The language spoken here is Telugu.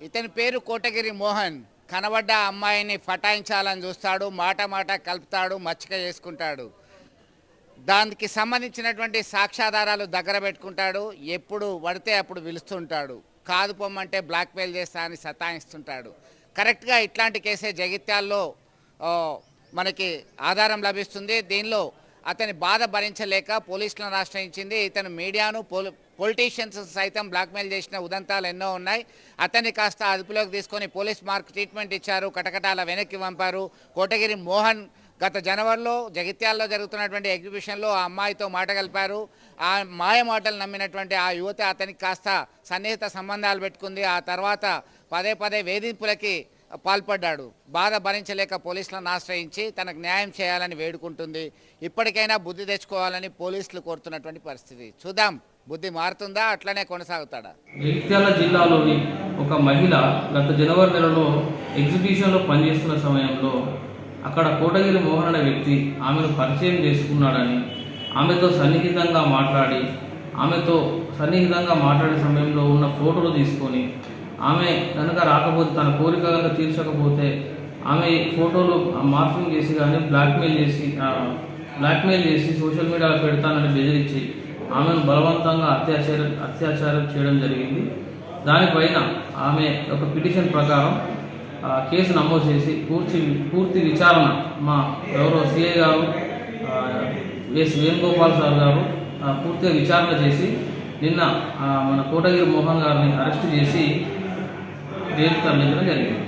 ఇతని పేరు కోటగిరి మోహన్. కనబడ్డ అమ్మాయిని ఫటాయించాలని చూస్తాడు, మాట మాట కలుపుతాడు, మచ్చిక చేసుకుంటాడు. దానికి సంబంధించినటువంటి సాక్ష్యాధారాలు దగ్గర పెట్టుకుంటాడు. ఎప్పుడు పడితే అప్పుడు పిలుస్తుంటాడు. కాదు పొమ్మంటే బ్లాక్మెయిల్ చేస్తా అని సతాయిస్తుంటాడు. కరెక్ట్గా ఇట్లాంటి కేసే జగిత్యాల్లో మనకి ఆధారం లభిస్తుంది. దీనిలో అతని బాధ భరించలేక పోలీసులను ఆశ్రయించింది. ఇతను మీడియాను పొలిటీషియన్స్ సైతం బ్లాక్మెయిల్ చేసిన ఉదంతాలు ఎన్నో ఉన్నాయి. అతన్ని కాస్త అదుపులోకి తీసుకొని పోలీస్ మార్క్ ట్రీట్మెంట్ ఇచ్చారు, కటకటాల వెనక్కి పంపారు. కోటగిరి మోహన్ గత జనవరిలో జగిత్యాల్లో జరుగుతున్నటువంటి ఎగ్జిబిషన్లో ఆ అమ్మాయితో మాట కలిపారు. ఆ మాయ మాటలు నమ్మినటువంటి ఆ యువత అతనికి కాస్త సన్నిహిత సంబంధాలు పెట్టుకుంది. ఆ తర్వాత పదే పదే వేధింపులకి పాల్పడ్డాడు. బాధ భరించలేక పోలీసులను ఆశ్రయించి తనకు న్యాయం చేయాలని వేడుకుంటుంది. ఇప్పటికైనా బుద్ధి తెచ్చుకోవాలని పోలీసులు కోరుతున్నటువంటి పరిస్థితి. చూద్దాం, బుద్ధి మారుతుందా, అట్లనే కొనసాగుతాడా? జగిత్యాల జిల్లాలోని ఒక మహిళ గత జనవరి నెలలో ఎగ్జిబిషన్లో పనిచేస్తున్న సమయంలో అక్కడ కోటగిరి మోహన్ అనే వ్యక్తి ఆమెను పరిచయం చేసుకున్నాడని, ఆమెతో సన్నిహితంగా మాట్లాడే సమయంలో ఉన్న ఫోటోలు తీసుకొని ఆమె కనుక రాకపోతే, తన కోరిక కనుక తీర్చకపోతే ఆమె ఫోటోలు మార్ఫింగ్ చేసి కానీ బ్లాక్మెయిల్ చేసి సోషల్ మీడియాలో పెడతానని బెదిరించి ఆమెను బలవంతంగా అత్యాచారం చేయడం జరిగింది. దానిపైన ఆమె ఒక పిటిషన్ ప్రకారం కేసు నమోదు చేసి పూర్తి విచారణ మా ఎవరో సిఐ గారు ఎస్ వేణుగోపాల్ సార్ గారు పూర్తిగా విచారణ చేసి నిన్న మన కోటగిరి మోహన్ గారిని అరెస్ట్ చేసి జైలుకు తరలించడం జరిగింది.